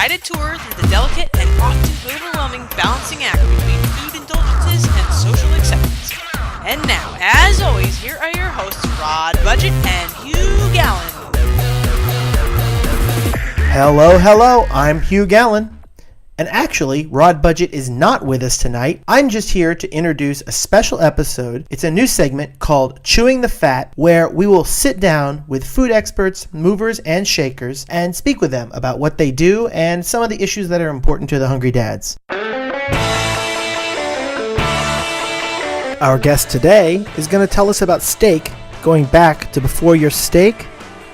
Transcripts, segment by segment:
guided tour through the delicate and often overwhelming balancing act between food indulgences and social acceptance. And now, as always, here are your hosts, Rod Budget and Hugh Gallen. Hello, I'm Hugh Gallen. And actually, Rod Budget is not with us tonight. I'm just here to introduce a special episode. It's a new segment called Chewing the Fat, where we will sit down with food experts, movers, and shakers and speak with them about what they do and some of the issues that are important to the hungry dads. Our guest today is going to tell us about steak, going back to before your steak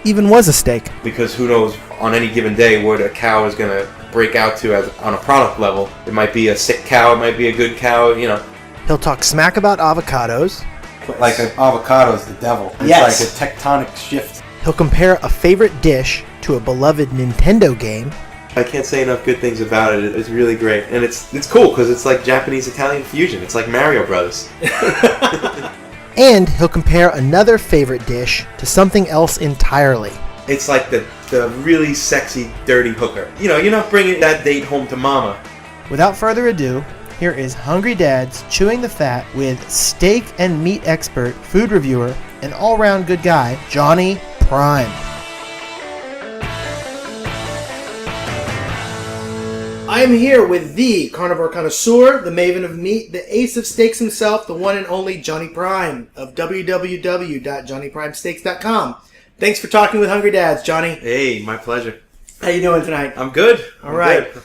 even was a steak. Because who knows on any given day what a cow is going to break out to as on a product level. It might be a sick cow, it might be a good cow, you know. He'll talk smack about avocados. Like an avocado's the devil. It's Yes. like a tectonic shift. He'll compare a favorite dish to a beloved Nintendo game. I can't say enough good things about it. It's really great. And it's cool because it's like Japanese-Italian fusion. It's like Mario Brothers. And he'll compare another favorite dish to something else entirely. It's like the really sexy, dirty hooker. You know, you're not bringing that date home to mama. Without further ado, here is Hungry Dad's Chewing the Fat with steak and meat expert, food reviewer, and all-round good guy, Johnny Prime. I am here with the carnivore connoisseur, the maven of meat, the ace of steaks himself, the one and only Johnny Prime of www.johnnyprimesteaks.com. Thanks for talking with Hungry Dads, Johnny. Hey, my pleasure. How you doing tonight? I'm good. All right. Good.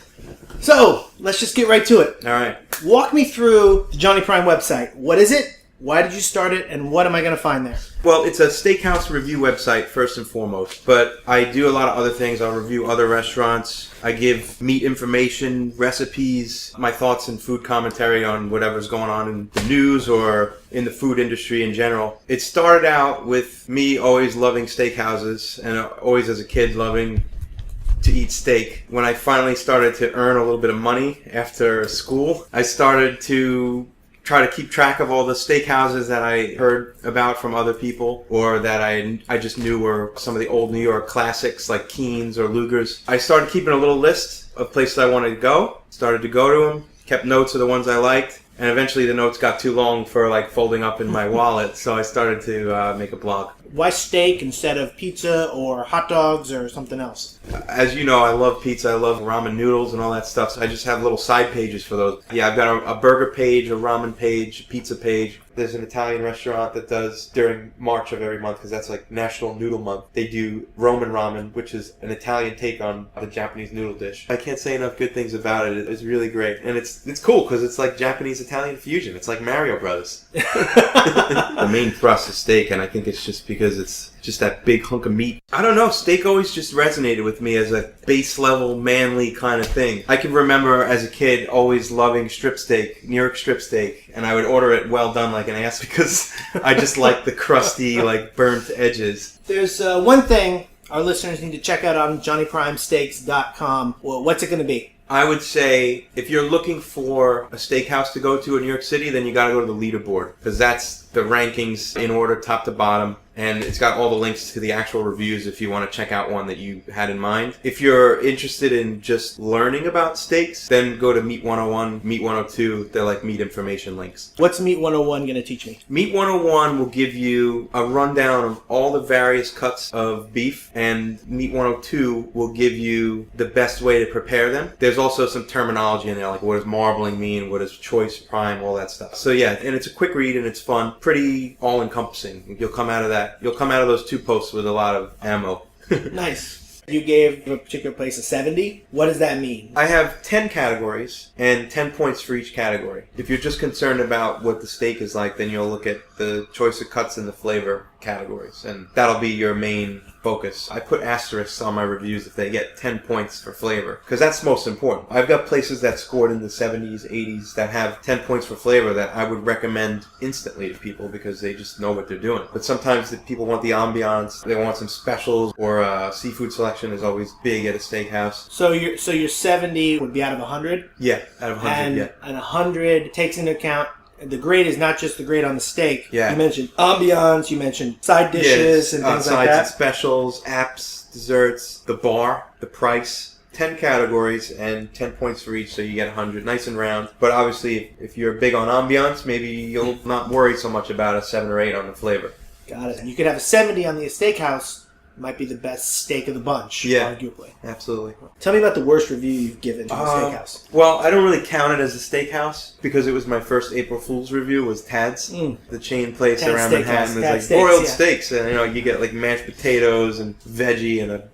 So, let's just get right to it. All right. Walk me through the Johnny Prime website. What is it? Why did you start it? And what am I going to find there? Well, it's a steakhouse review website, first and foremost. But I do a lot of other things. I'll review other restaurants. I give meat information, recipes, my thoughts and food commentary on whatever's going on in the news or in the food industry in general. It started out with me always loving steakhouses and always as a kid loving to eat steak. When I finally started to earn a little bit of money after school, I started to try to keep track of all the steakhouses that I heard about from other people or that I just knew were some of the old New York classics like Keen's or Luger's. I started keeping a little list of places I wanted to go, started to go to them, kept notes of the ones I liked, and eventually the notes got too long for like folding up in my wallet, so I started to make a blog. Why steak instead of pizza or hot dogs or something else? As you know, I love pizza, I love ramen noodles and all that stuff, so I just have little side pages for those. Yeah, I've got a burger page, a ramen page, a pizza page. There's an Italian restaurant that does during March of every month, because that's like National Noodle Month. They do Roman ramen, which is an Italian take on the Japanese noodle dish. I can't say enough good things about it. It's really great. And it's cool because it's like Japanese-Italian fusion. It's like Mario Brothers. The main thrust is steak, and I think it's just because it's just that big hunk of meat. I don't know, steak always just resonated with me as a base level, manly kind of thing. I can remember as a kid always loving strip steak, New York strip steak, and I would order it well done like an ass because I just like the crusty, like burnt edges. There's one thing our listeners need to check out on JohnnyPrimeSteaks.com. Well, what's it going to be? I would say if you're looking for a steakhouse to go to in New York City, then you got to go to the leaderboard because that's the rankings in order top to bottom. And it's got all the links to the actual reviews if you want to check out one that you had in mind. If you're interested in just learning about steaks, then go to Meat 101, Meat 102. They're like meat information links. What's Meat 101 going to teach me? Meat 101 will give you a rundown of all the various cuts of beef, and Meat 102 will give you the best way to prepare them. There's also some terminology in there, like what does marbling mean, what is choice, prime, all that stuff. So yeah, and it's a quick read and it's fun, pretty all-encompassing. You'll come out of those two posts with a lot of ammo. Nice. You gave a particular place a 70. What does that mean? I have 10 categories and 10 points for each category. If you're just concerned about what the steak is like, then you'll look at the choice of cuts and the flavor categories, and that'll be your main focus. I put asterisks on my reviews if they get 10 points for flavor, because that's most important. I've got places that scored in the 70s, 80s that have 10 points for flavor that I would recommend instantly to people because they just know what they're doing. But sometimes the people want the ambiance, they want some specials, or seafood selection is always big at a steakhouse. So your 70 would be out of 100? Yeah, out of 100, and 100 takes into account the grade is not just the grade on the steak. Yeah. You mentioned ambiance, you mentioned side dishes and things like that. Sides and specials, apps, desserts, the bar, the price, 10 categories and 10 points for each, so you get 100, nice and round. But obviously, if you're big on ambiance, maybe you'll not worry so much about a 7 or 8 on the flavor. Got it. And you could have a 70 on the steakhouse. Might be the best steak of the bunch, arguably. Absolutely. Tell me about the worst review you've given to a steakhouse. Well, I don't really count it as a steakhouse because it was my first April Fool's review. Was Tad's, the chain place Tad's around Steakhouse. Manhattan. Tad's It's Steaks, like broiled yeah. steaks, and you get like mashed potatoes and veggie and a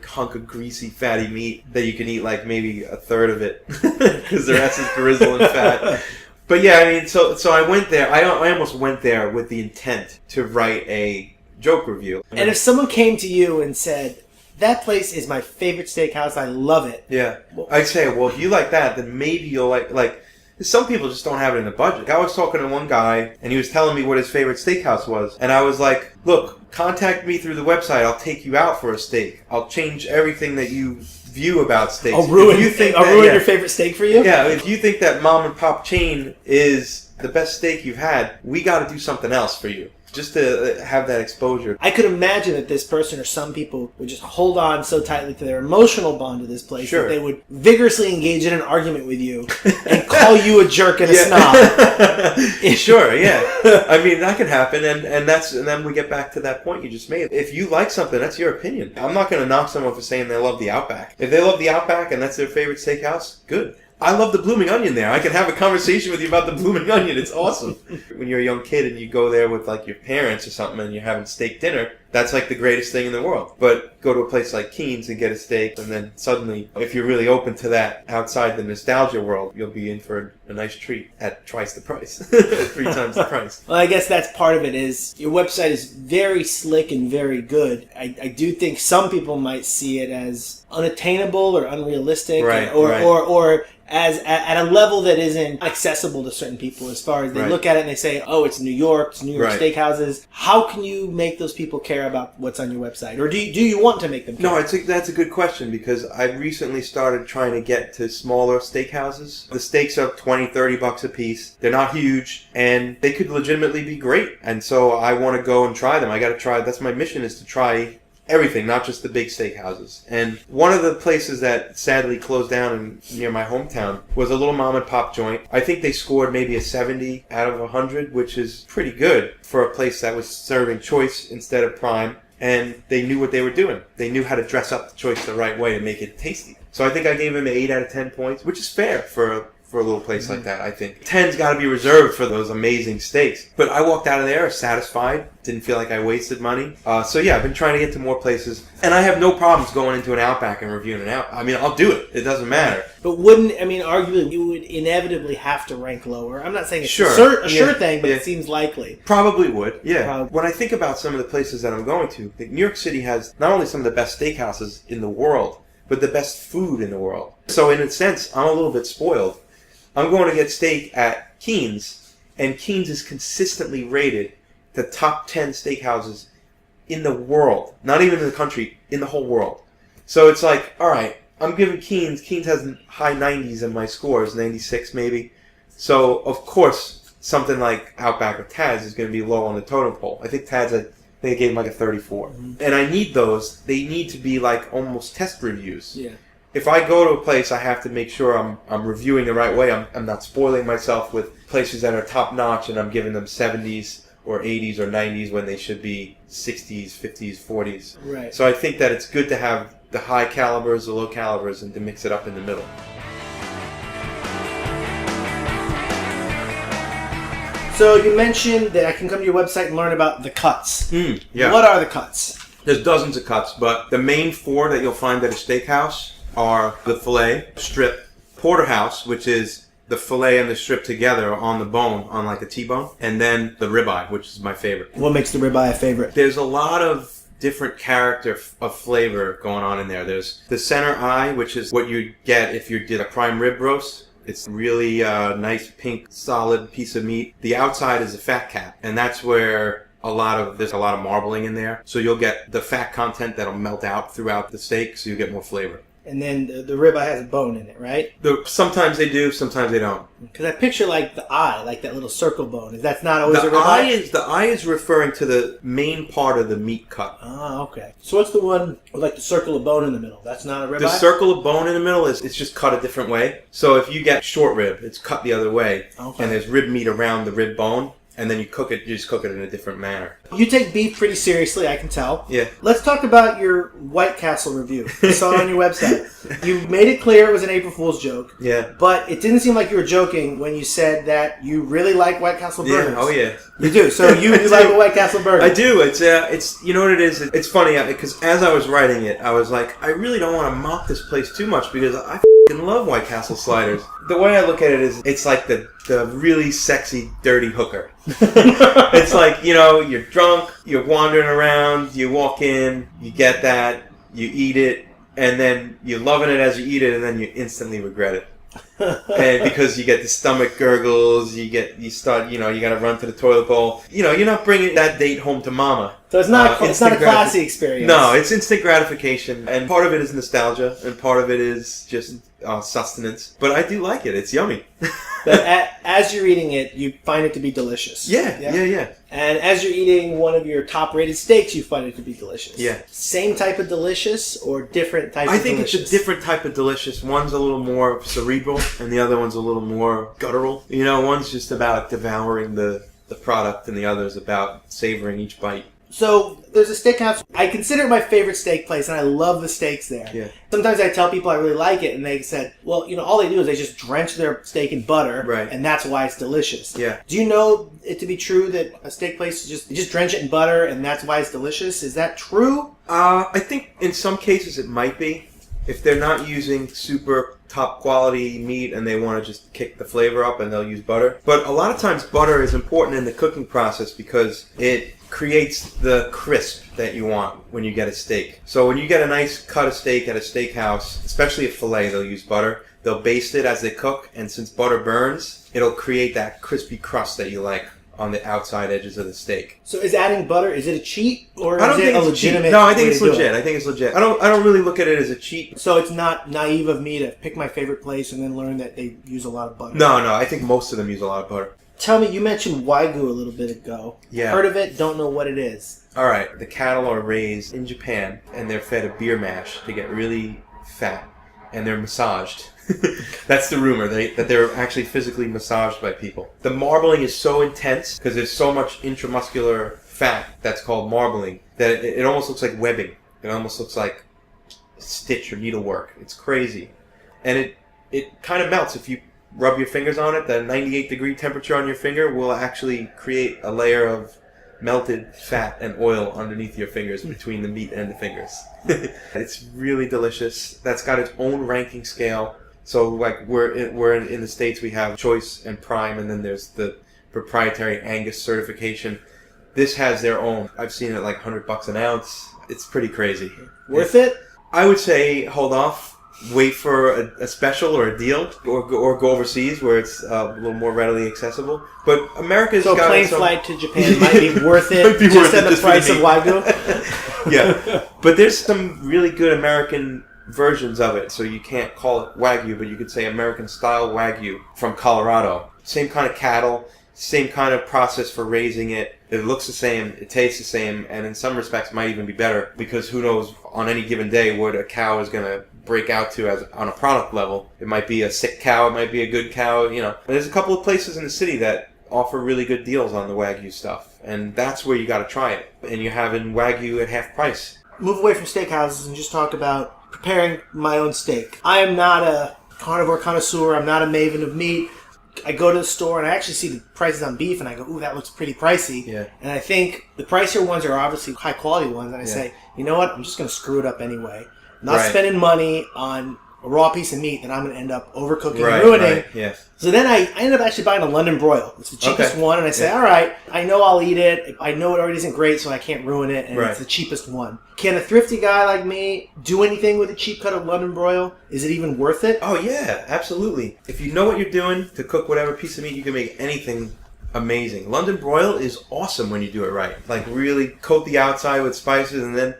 hunk of greasy, fatty meat that you can eat like maybe a third of it because the rest is grizzle and fat. But yeah, I mean, so I went there. I almost went there with the intent to write a joke review. And if someone came to you and said, that place is my favorite steakhouse, I love it. Yeah. I'd say, well, if you like that, then maybe you'll like some people just don't have it in the budget. I was talking to one guy, and he was telling me what his favorite steakhouse was. And I was like, look, contact me through the website. I'll take you out for a steak. I'll change everything that you view about steaks. I'll ruin your favorite steak for you? Yeah, if you think that mom and pop chain is the best steak you've had, we got to do something else for you. Just to have that exposure. I could imagine that this person or some people would just hold on so tightly to their emotional bond to this place that they would vigorously engage in an argument with you and call you a jerk and a snob. Sure, yeah. I mean, that can happen, and then we get back to that point you just made. If you like something, that's your opinion. I'm not going to knock someone for saying they love the Outback. If they love the Outback and that's their favorite steakhouse, good. I love the Blooming Onion there. I can have a conversation with you about the Blooming Onion. It's awesome. When you're a young kid and you go there with like your parents or something and you're having steak dinner, that's like the greatest thing in the world. But go to a place like Keen's and get a steak, and then suddenly, if you're really open to that outside the nostalgia world, you'll be in for a nice treat at twice the price. 3 times the price. Well, I guess that's part of it is your website is very slick and very good. I do think some people might see it as unattainable or unrealistic or as at a level that isn't accessible to certain people as far as they look at it and they say, oh, it's New York steakhouses. How can you make those people care about what's on your website? Or do you want to make them care? No, that's a good question because I recently started trying to get to smaller steakhouses. The steaks are $20-$30 a piece. They're not huge and they could legitimately be great. And so I want to go and try them. I got to try. That's my mission, is to try everything, not just the big steakhouses. And one of the places that sadly closed down near my hometown was a little mom and pop joint. I think they scored maybe a 70 out of 100, which is pretty good for a place that was serving choice instead of prime. And they knew what they were doing. They knew how to dress up the choice the right way to make it tasty. So I think I gave them an 8 out of 10 points, which is fair for a little place like that, I think. 10's got to be reserved for those amazing steaks. But I walked out of there satisfied. Didn't feel like I wasted money. So yeah, I've been trying to get to more places. And I have no problems going into an Outback and reviewing an Outback. I mean, I'll do it. It doesn't matter. But arguably, you would inevitably have to rank lower. I'm not saying it's a sure thing, but it seems likely. Probably would, yeah. When I think about some of the places that I'm going to, New York City has not only some of the best steakhouses in the world, but the best food in the world. So in a sense, I'm a little bit spoiled. I'm going to get steak at Keen's, and Keen's is consistently rated the top 10 steakhouses in the world. Not even in the country, in the whole world. So it's like, all right, I'm giving Keen's. Keen's has high 90s in my scores, 96 maybe. So, of course, something like Outback or Tad's is going to be low on the totem pole. I think Tad's, they gave him like a 34. And I need those. They need to be like almost test reviews. Yeah. If I go to a place, I have to make sure I'm reviewing the right way. I'm not spoiling myself with places that are top notch, and I'm giving them 70s or 80s or 90s when they should be 60s, 50s, 40s. Right. So I think that it's good to have the high calibers, the low calibers, and to mix it up in the middle. So you mentioned that I can come to your website and learn about the cuts. Yeah. What are the cuts? There's dozens of cuts, but the main 4 that you'll find at a steakhouse are the filet, strip, porterhouse, which is the filet and the strip together on the bone, on like a T-bone, and then the ribeye, which is my favorite. What makes the ribeye a favorite? There's a lot of different character of flavor going on in there. There's the center eye, which is what you'd get if you did a prime rib roast. It's really nice, pink, solid piece of meat. The outside is a fat cap, and that's where there's a lot of marbling in there. So you'll get the fat content that'll melt out throughout the steak, so you get more flavor. and then the ribeye has a bone in it, right? Sometimes they do, sometimes they don't. Because I picture like the eye, like that little circle bone. That's not always a The ribeye? eye is referring to the main part of the meat cut. Oh, okay. So what's the one with like the circle of bone in the middle? That's not a ribeye? The circle of bone in the middle it's just cut a different way. So if you get short rib, it's cut the other way, Okay. and there's rib meat around the rib bone, and then you just cook it in a different manner. You take beef pretty seriously, I can tell. Yeah. Let's talk about your White Castle review. I saw it on your website. You made it clear it was an April Fool's joke. Yeah. But it didn't seem like you were joking when you said that you really like White Castle burgers. Yeah. Oh yeah. You do. So you like a White Castle burger. I do. It's you know what it is. It's funny because as I was writing it, I was like, I really don't want to mock this place too much because I love White Castle sliders. The way I look at it is, it's like the really sexy, dirty hooker. It's like, you're drunk, you're wandering around, you walk in, you get that, you eat it, and then you're loving it as you eat it, and then you instantly regret it. And because you get the stomach gurgles, you got to run to the toilet bowl. You're not bringing that date home to mama. So it's not a classy experience. No, it's instant gratification, and part of it is nostalgia, and part of it is just sustenance. But I do like it; it's yummy. But as you're eating it, you find it to be delicious. Yeah. And as you're eating one of your top-rated steaks, you find it to be delicious. Yeah. Same type of delicious or different type of I think delicious? it's a different type of delicious. One's a little more cerebral, and the other one's a little more guttural. One's just about devouring the product, and the other's about savoring each bite. So there's a steakhouse. I consider it my favorite steak place, and I love the steaks there. Yeah. Sometimes I tell people I really like it, and they said, well, all they do is they just drench their steak in butter, Right. and that's why it's delicious. Yeah. Do you know it to be true that a steak place just drench it in butter, and that's why it's delicious? Is that true? I think in some cases it might be. If they're not using super top quality meat and they want to just kick the flavor up, and they'll use butter. But a lot of times butter is important in the cooking process because it creates the crisp that you want when you get a steak. So when you get a nice cut of steak at a steakhouse, especially a filet, they'll use butter. They'll baste it as they cook, and since butter burns, it'll create that crispy crust that you like on the outside edges of the steak. So is adding butter, is it a cheat, or I don't is think it a it's cheap. legitimate No, I think way it's to do legit. it? I think it's legit. I don't really look at it as a cheat. So it's not naive of me to pick my favorite place and then learn that they use a lot of butter. No, I think most of them use a lot of butter. Tell me, you mentioned Wagyu a little bit ago. Yeah. Heard of it, don't know what it is. All right, the cattle are raised in Japan, and they're fed a beer mash to get really fat, and they're massaged. That's the rumor, that they're actually physically massaged by people. The marbling is so intense because there's so much intramuscular fat that's called marbling that it almost looks like webbing. It almost looks like stitch or needlework. It's crazy, and it kind of melts if you rub your fingers on it. The 98-degree temperature on your finger will actually create a layer of melted fat and oil underneath your fingers, between the meat and the fingers. It's really delicious. That's got its own ranking scale. So like we're in the States, we have choice and prime, and then there's the proprietary Angus certification. This has their own. I've seen it like $100 an ounce. It's pretty crazy. Worth it? I would say hold off. Wait for a special or a deal, or go overseas where it's a little more readily accessible. But America's So got plane some... flight to Japan might be worth it Might be just worth at it the just for price the of meat. Wagyu? Yeah, but there's some really good American versions of it. So you can't call it Wagyu, but you could say American style Wagyu from Colorado. Same kind of cattle, same kind of process for raising it. It looks the same, it tastes the same, and in some respects might even be better, because who knows on any given day what a cow is going to break out to as on a product level. It might be a sick cow, it might be a good cow, But there's a couple of places in the city that offer really good deals on the Wagyu stuff, and that's where you got to try it. And you're having Wagyu at half price. Move away from steakhouses and just talk about preparing my own steak. I am not a carnivore connoisseur. I'm not a maven of meat. I go to the store and I actually see the prices on beef and I go, ooh, that looks pretty pricey. Yeah. And I think the pricier ones are obviously high quality ones. And I say, you know what? I'm just going to screw it up anyway. I'm not spending money on a raw piece of meat that I'm going to end up overcooking and ruining. Right, yeah. So then I ended up actually buying a London broil. It's the cheapest one, and I say, all right, I know I'll eat it. I know it already isn't great, so I can't ruin it, and it's the cheapest one. Can a thrifty guy like me do anything with a cheap cut of London broil? Is it even worth it? Oh, yeah, absolutely. If you know what you're doing to cook whatever piece of meat, you can make anything amazing. London broil is awesome when you do it right. Like, really coat the outside with spices, and then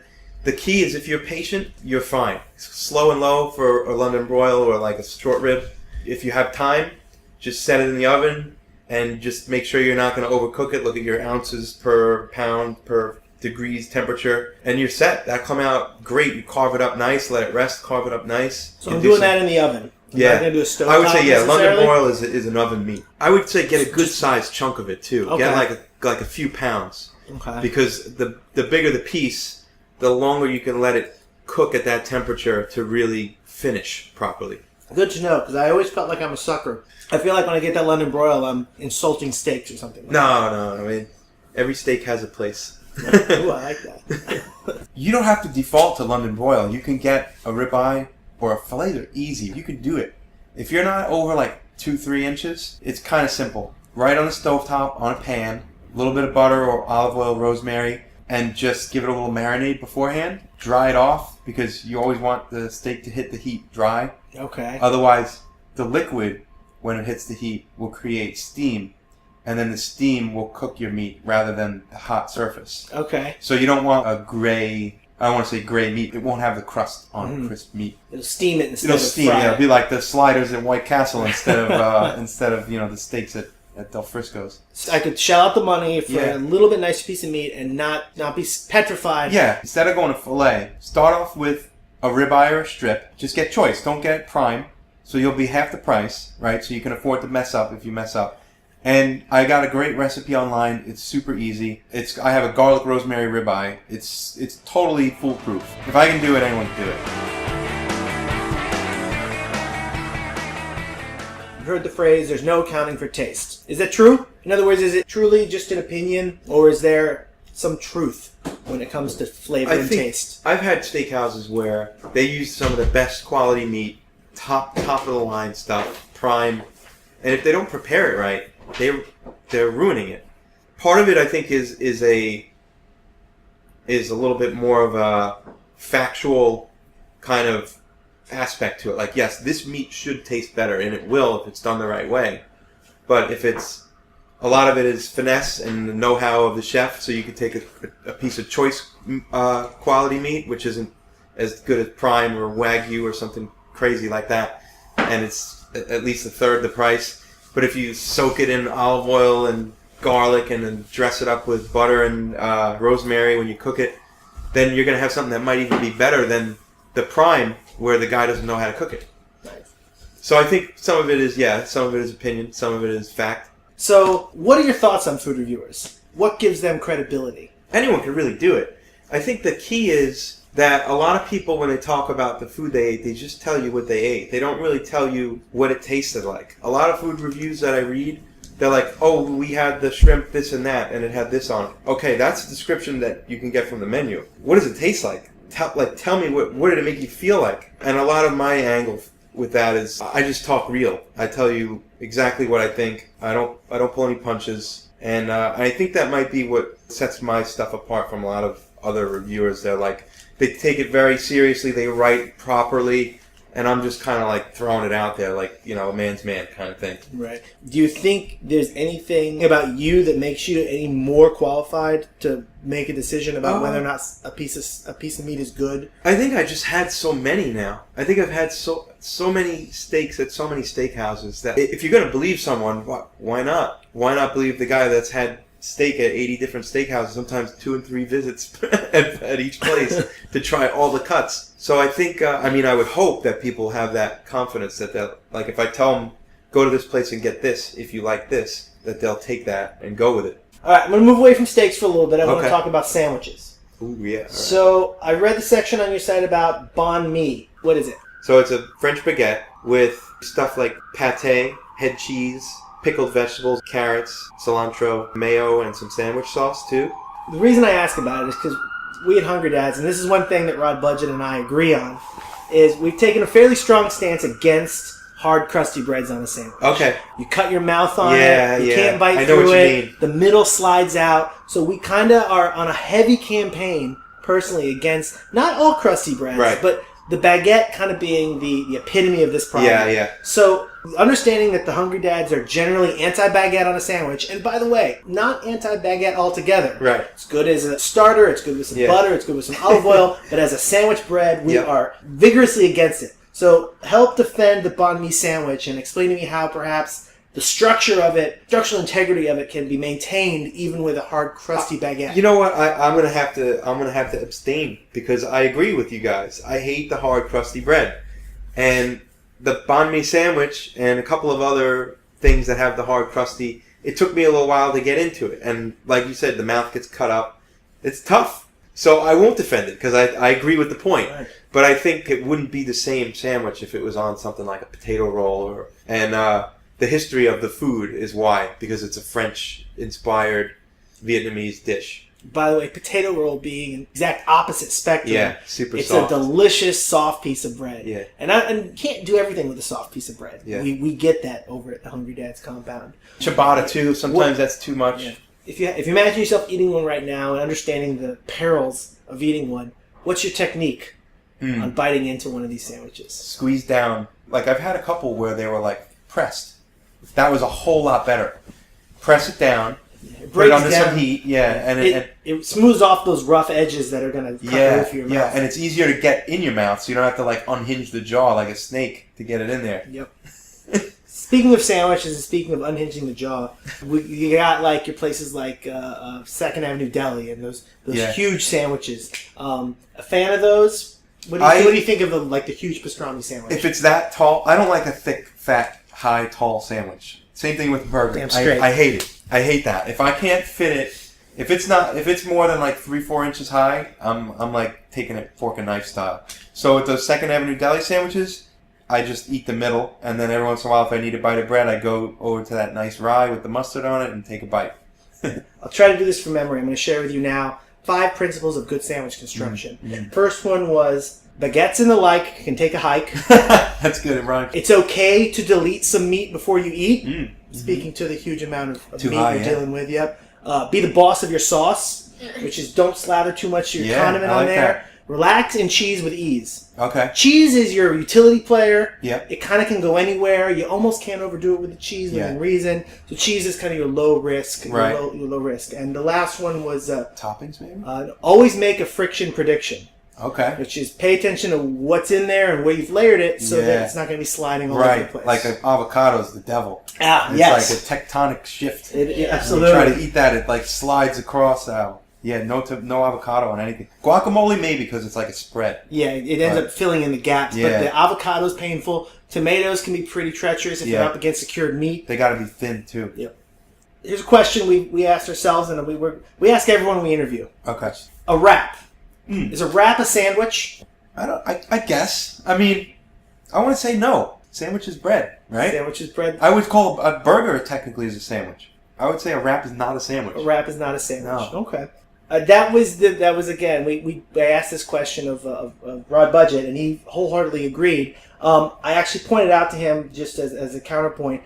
The key is if you're patient, you're fine. Slow and low for a London broil or like a short rib. If you have time, just set it in the oven and just make sure you're not going to overcook it. Look at your ounces per pound per degrees temperature, and you're set. That'll come out great. You carve it up nice, let it rest, carve it up nice. So I'm doing that in the oven. I'm not going to do a stove I would say, yeah, London necessarily? broil is an oven meat. I would say get a good sized chunk of it too. Okay. Get like a few pounds. Okay. Because the bigger the piece, the longer you can let it cook at that temperature to really finish properly. Good to know, because I always felt like I'm a sucker. I feel like when I get that London broil, I'm insulting steaks or something. No. I mean, every steak has a place. Ooh, I like that. You don't have to default to London broil. You can get a ribeye or a filet. They're easy. You can do it. If you're not over like 2-3 inches, it's kind of simple. Right on the stovetop, on a pan, a little bit of butter or olive oil, rosemary, and just give it a little marinade beforehand. Dry it off, because you always want the steak to hit the heat dry. Okay. Otherwise, the liquid, when it hits the heat, will create steam, and then the steam will cook your meat rather than the hot surface. Okay. So you don't want a gray, I don't want to say gray meat. It won't have the crust on crisp meat. It'll steam it instead It'll of steam. fry Yeah, it. it'll be like the sliders in White Castle instead of the steaks at Del Frisco's. So I could shell out the money for Yeah. a little bit nicer piece of meat and not be petrified. Yeah, instead of going to filet, start off with a ribeye or a strip. Just get choice. Don't get prime, so you'll be half the price, right? So you can afford to mess up if you mess up. And I got a great recipe online. It's super easy. I have a garlic rosemary ribeye. It's totally foolproof. If I can do it, anyone can do it. You've heard the phrase, there's no accounting for taste. Is that true? In other words, is it truly just an opinion, or is there some truth when it comes to flavor and taste? I've had steakhouses where they use some of the best quality meat, top of the line stuff, prime, and if they don't prepare it right, they're ruining it. Part of it, I think, is a little bit more of a factual kind of aspect to it. Like, yes, this meat should taste better, and it will if it's done the right way. But if a lot of it is finesse and the know-how of the chef, so you could take a piece of choice quality meat, which isn't as good as prime or Wagyu or something crazy like that, and it's at least a third the price. But if you soak it in olive oil and garlic and then dress it up with butter and rosemary when you cook it, then you're going to have something that might even be better than the prime where the guy doesn't know how to cook it. Nice. So I think some of it is opinion, some of it is fact. So, what are your thoughts on food reviewers? What gives them credibility? Anyone can really do it. I think the key is that a lot of people, when they talk about the food they ate, they just tell you what they ate. They don't really tell you what it tasted like. A lot of food reviews that I read, they're like, oh, we had the shrimp this and that, and it had this on it. Okay, that's a description that you can get from the menu. What does it taste like? Tell me, what did it make you feel like? And a lot of my angle with that is, I just talk real. I tell you exactly what I think. I don't pull any punches. And I think that might be what sets my stuff apart from a lot of other reviewers. They're like, they take it very seriously, they write properly, and I'm just kind of like throwing it out there, like, a man's man kind of thing. Right. Do you think there's anything about you that makes you any more qualified to make a decision about whether or not a piece of meat is good? I think I just had so many now. I think I've had so many steaks at so many steakhouses that if you're going to believe someone, why not? Why not believe the guy that's had steak at 80 different steakhouses, sometimes 2 and 3 visits at each place to try all the cuts? So I think, I would hope that people have that confidence that like, if I tell them, go to this place and get this, if you like this, that they'll take that and go with it. All right, I'm going to move away from steaks for a little bit. I want to Okay. talk about sandwiches. Ooh, yeah. All right. So I read the section on your site about banh mi. What is it? So it's a French baguette with stuff like pate, head cheese, pickled vegetables, carrots, cilantro, mayo, and some sandwich sauce too. The reason I ask about it is because we at Hungry Dads, and this is one thing that Rod Budget and I agree on, is we've taken a fairly strong stance against hard, crusty breads on a sandwich. Okay. You cut your mouth on Yeah, it. You yeah. can't bite I know through what you it. mean. The middle slides out. So we kind of are on a heavy campaign, personally, against not all crusty breads, Right. but The baguette kind of being the epitome of this problem. Yeah. So, understanding that the Hungry Dads are generally anti-baguette on a sandwich, and by the way, not anti-baguette altogether. Right. It's good as a starter, it's good with some Yeah. butter, it's good with some olive oil, but as a sandwich bread, we Yep. are vigorously against it. So, help defend the banh mi sandwich and explain to me how perhaps the structural integrity of it can be maintained even with a hard, crusty baguette. You know what? I'm gonna have to abstain because I agree with you guys. I hate the hard, crusty bread, and the banh mi sandwich and a couple of other things that have the hard, crusty. It took me a little while to get into it, and like you said, the mouth gets cut up. It's tough, so I won't defend it because I agree with the point. Right. But I think it wouldn't be the same sandwich if it was on something like a potato roll the history of the food is why, because it's a French-inspired Vietnamese dish. By the way, potato roll being an exact opposite spectrum. Yeah, super it's soft. a delicious, soft piece of bread. Yeah. And you can't do everything with a soft piece of bread. Yeah. We get that over at the Hungry Dad's compound. Ciabatta too. Sometimes that's too much. Yeah. If you imagine yourself eating one right now and understanding the perils of eating one, what's your technique on biting into one of these sandwiches? Squeeze down. Like I've had a couple where they were like pressed. That was a whole lot better. Press it down. It Put it breaks under down. some heat. Yeah, and it smooths off those rough edges that are going to cut the roof of your mouth. and it's easier to get in your mouth, so you don't have to like unhinge the jaw like a snake to get it in there. Yep. Speaking of sandwiches and speaking of unhinging the jaw, you got like your places like Second Avenue Deli and those huge sandwiches. A fan of those? What do you think of the huge pastrami sandwich? If it's that tall, I don't like a thick, fat, high, tall sandwich. Same thing with the burger. Damn straight. I hate it. I hate that. If I can't fit it, if it's more than like 3-4 inches high, I'm like taking it fork and knife style. So with those Second Avenue Deli sandwiches, I just eat the middle, and then every once in a while, if I need a bite of bread, I go over to that nice rye with the mustard on it and take a bite. I'll try to do this from memory. I'm going to share with you now 5 principles of good sandwich construction. First one was baguettes and the like can take a hike. That's good, Ryan. It's okay to delete some meat before you eat. Speaking to the huge amount of Too meat high, you're yeah. dealing with. Yep. Be the boss of your sauce, which is don't slather too much of your condiment I on like there. that. Relax and cheese with ease. Okay. Cheese is your utility player. Yep. It kind of can go anywhere. You almost can't overdo it with the cheese within reason. So cheese is kind of your low risk. Right. Your low risk. And the last one was Toppings, maybe? always make a friction prediction, Okay. which is pay attention to what's in there and where you've layered it so that it's not going to be sliding all over the Right. place. Like an avocado's the devil. It's Yes. like a tectonic shift. Absolutely. You try to eat that, it like slides across. No avocado on anything. Guacamole maybe because it's like a spread. Yeah, it ends up filling in the gaps. But Yeah. the avocado's painful. Tomatoes can be pretty treacherous if you're up against secured meat. They got to be thin too. Yep. Here's a question we asked ourselves, and we ask everyone we interview. Okay. A wrap. Is a wrap a sandwich? I guess. I mean, I want to say no. Sandwich is bread, right? Sandwich is bread. I would call a burger technically is a sandwich. I would say a wrap is not a sandwich. A wrap is not a sandwich. No. Okay. That was again. I asked this question of Rod Budget, and he wholeheartedly agreed. I actually pointed out to him just as a counterpoint.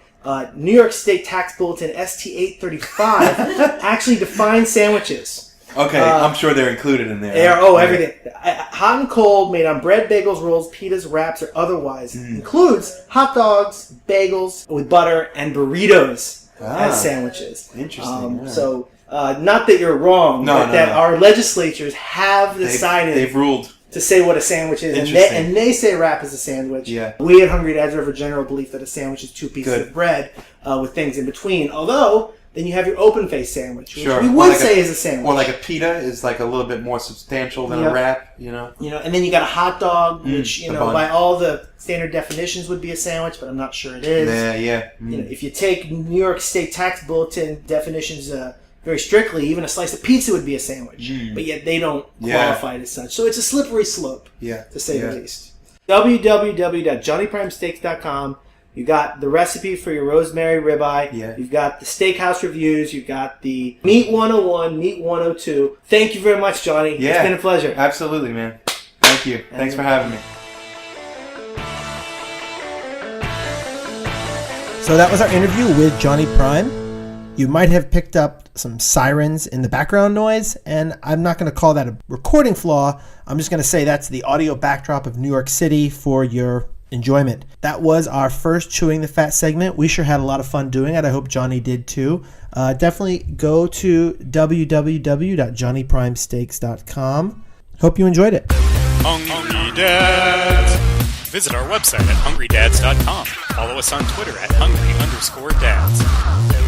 New York State Tax Bulletin ST 835 actually defines sandwiches. Okay, I'm sure they're included in there. They are, everything. Hot and cold, made on bread, bagels, rolls, pitas, wraps, or otherwise. Includes hot dogs, bagels with butter, and burritos as sandwiches. Interesting. So, not that you're wrong, but that our legislatures have decided They've ruled. to say what a sandwich is. Interesting. And they say wrap is a sandwich. Yeah. We at Hungry Dads are of a general belief that a sandwich is 2 pieces of bread with things in between. Although, then you have your open-faced sandwich, which we would say is a sandwich. Or like a pita is like a little bit more substantial than a wrap, you know? And then you got a hot dog, which, bun. by all the standard definitions would be a sandwich, but I'm not sure it is. Yeah. If you take New York State Tax Bulletin definitions very strictly, even a slice of pizza would be a sandwich. But yet they don't qualify it as such. So it's a slippery slope, to say the least. www.johnnyprimesteaks.com. You got the recipe for your rosemary ribeye. Yeah. You've got the steakhouse reviews. You've got the Meat 101, Meat 102. Thank you very much, Johnny. Yeah. It's been a pleasure. Absolutely, man. Thank you. Thanks for having me. So that was our interview with Johnny Prime. You might have picked up some sirens in the background noise, and I'm not going to call that a recording flaw. I'm just going to say that's the audio backdrop of New York City for your enjoyment. That was our first Chewing the Fat segment. We sure had a lot of fun doing it. I hope Johnny did too. Definitely go to www.johnnyprimesteaks.com. Hope you enjoyed it. Hungry Dads. Visit our website at hungrydads.com. Follow us on Twitter at hungry_dads.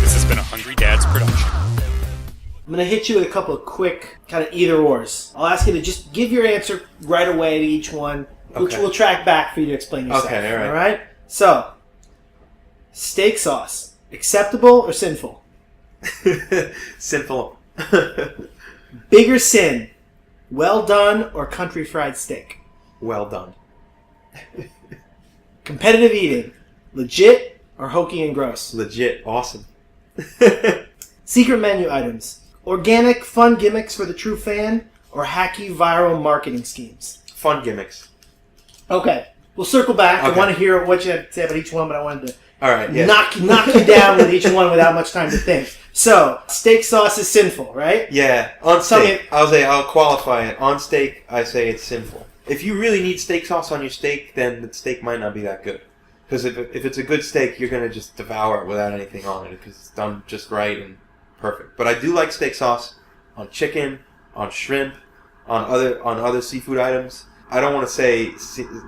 This has been a Hungry Dads production. I'm going to hit you with a couple of quick kind of either-ors. I'll ask you to just give your answer right away to each one, which Okay. we'll track back for you to explain yourself. Okay, all right. All right? So, steak sauce, acceptable or sinful? Simple. Bigger sin, well done or country fried steak? Well done. Competitive eating, legit or hokey and gross? Legit. Awesome. Secret menu items, organic fun gimmicks for the true fan or hacky viral marketing schemes? Fun gimmicks. Okay, we'll circle back. I Okay. want to hear what you have to say about each one, but I wanted to All right. Yeah. knock you down with each one without much time to think. So, steak sauce is sinful, right? Yeah, on Some- steak. I'll qualify it. On steak, I say it's sinful. If you really need steak sauce on your steak, then the steak might not be that good. Because if it's a good steak, you're gonna just devour it without anything on it because it's done just right and perfect. But I do like steak sauce on chicken, on shrimp, on other seafood items. I don't want to say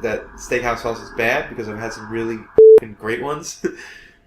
that steakhouse sauce is bad because I've had some really f***ing great ones.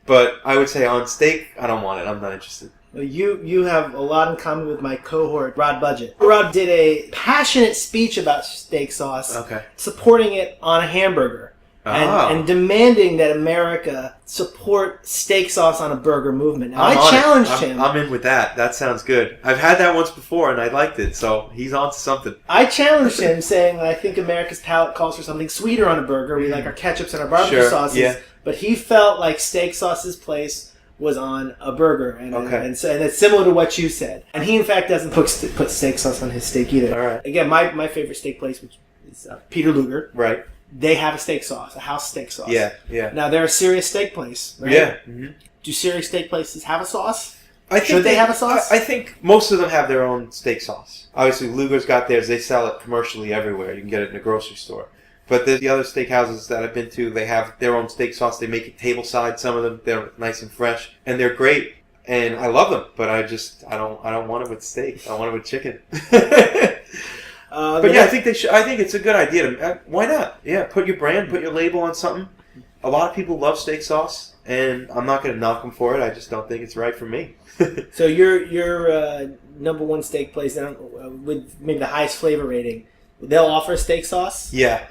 But I would say on steak, I don't want it. I'm not interested. Well, you have a lot in common with my cohort, Rod Budget. Rod did a passionate speech about steak sauce, Okay. supporting it on a hamburger. And demanding that America support steak sauce on a burger movement. Now, I I'm on it. challenged I'm- him. I'm in with that. That sounds good. I've had that once before and I liked it, so he's on to something. I challenged him, saying I think America's palate calls for something sweeter on a burger. We like our ketchups and our barbecue Sure, sauces. yeah. But he felt like steak sauce's place was on a burger, and Okay. and it's similar to what you said. And he, in fact, doesn't put steak sauce on his steak either. All right. Again, my favorite steak place, which is Peter Luger, Right. they have a steak sauce, a house steak sauce. Yeah, yeah. Now, they're a serious steak place, right? Yeah. Mm-hmm. Do serious steak places have a sauce? I think Should they have a sauce? I think most of them have their own steak sauce. Obviously, Luger's got theirs. They sell it commercially everywhere. You can get it in a grocery store. But the other steakhouses that I've been to, they have their own steak sauce. They make it tableside. Some of them, they're nice and fresh, and they're great. And I love them. But I don't want it with steak. I want it with chicken. But yeah, I think they should. I think it's a good idea. Why not? Yeah, put your brand, put your label on something. A lot of people love steak sauce, and I'm not going to knock them for it. I just don't think it's right for me. So your number one steak place with maybe the highest flavor rating, they'll offer a steak sauce? Yeah,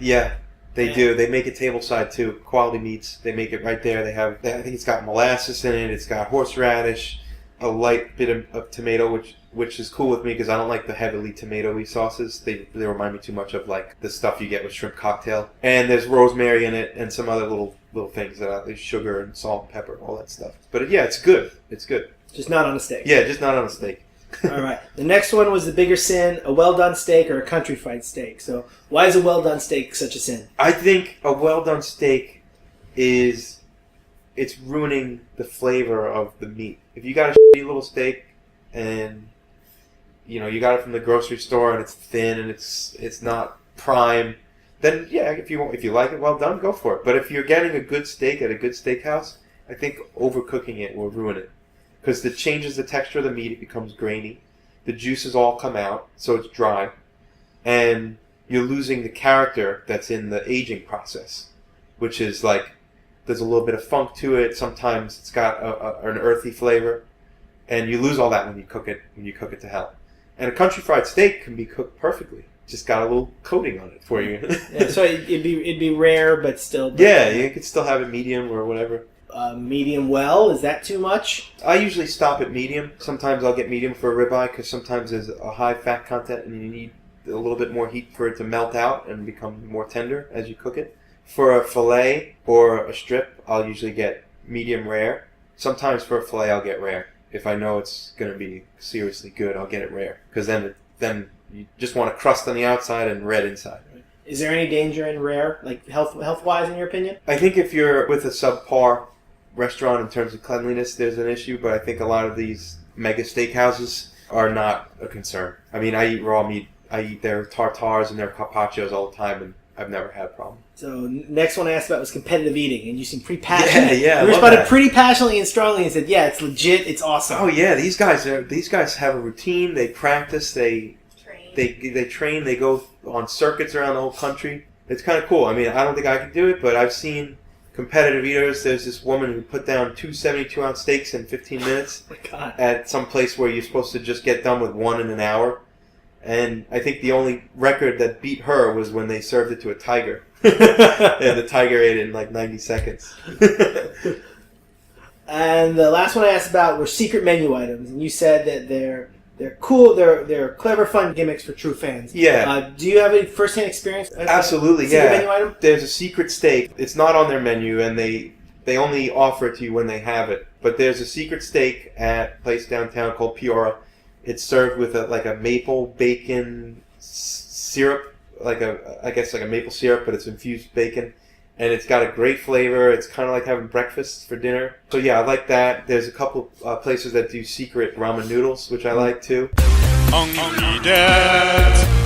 they do. They make it tableside too. Quality meats. They make it right there. I think it's got molasses in it. It's got horseradish, a light bit of tomato, which is cool with me because I don't like the heavily tomatoey sauces. They remind me too much of like the stuff you get with shrimp cocktail. And there's rosemary in it and some other little things there's sugar and salt and pepper and all that stuff. But yeah, it's good. It's good. Just not on a steak. Yeah, just not on a steak. All right. The next one was the bigger sin: a well-done steak or a country fried steak. So why is a well-done steak such a sin? I think a well done steak it's ruining the flavor of the meat. If you got a shitty little steak and you got it from the grocery store and it's thin and it's not prime, then yeah, if you like it well done, go for it. But if you're getting a good steak at a good steakhouse, I think overcooking it will ruin it. Because it changes the texture of the meat, it becomes grainy. The juices all come out, so it's dry. And you're losing the character that's in the aging process, which is like, there's a little bit of funk to it. Sometimes it's got an earthy flavor. And you lose all that when you cook it to hell. And a country fried steak can be cooked perfectly. Just got a little coating on it for you. Yeah, so it'd be rare, but still. Yeah, you could still have it medium or whatever. Medium well, is that too much? I usually stop at medium. Sometimes I'll get medium for a ribeye because sometimes there's a high fat content and you need a little bit more heat for it to melt out and become more tender as you cook it. For a fillet or a strip, I'll usually get medium rare. Sometimes for a fillet, I'll get rare. If I know it's going to be seriously good, I'll get it rare because then you just want a crust on the outside and red inside. Is there any danger in rare, like health-wise, in your opinion? I think if you're with a subpar restaurant in terms of cleanliness, there's an issue, but I think a lot of these mega steakhouses are not a concern. I mean, I eat raw meat. I eat their tartars and their carpaccios all the time, and I've never had a problem. So next one I asked about was competitive eating, and you seem pretty passionate. Yeah, you I love responded that. pretty passionately and strongly and said, "Yeah, it's legit. It's awesome." Oh yeah, these guys have a routine. They practice. They train. They go on circuits around the whole country. It's kind of cool. I mean, I don't think I could do it, but I've seen competitive eaters. There's this woman who put down 2 72-ounce steaks in 15 minutes Oh my God. at some place where you're supposed to just get done with one in an hour. And I think the only record that beat her was when they served it to a tiger. And the tiger ate it in like 90 seconds. And the last one I asked about were secret menu items, and you said that they're cool, they're clever, fun gimmicks for true fans. Yeah. Do you have any first-hand experience? with Absolutely, a secret yeah. menu item? There's a secret steak. It's not on their menu, and they only offer it to you when they have it. But there's a secret steak at a place downtown called Peoria. It's served with a maple bacon syrup, I guess like a maple syrup, but it's infused bacon. And it's got a great flavor. It's kind of like having breakfast for dinner. So yeah, I like that. There's a couple places that do secret ramen noodles, which I like too. Hungry Dads.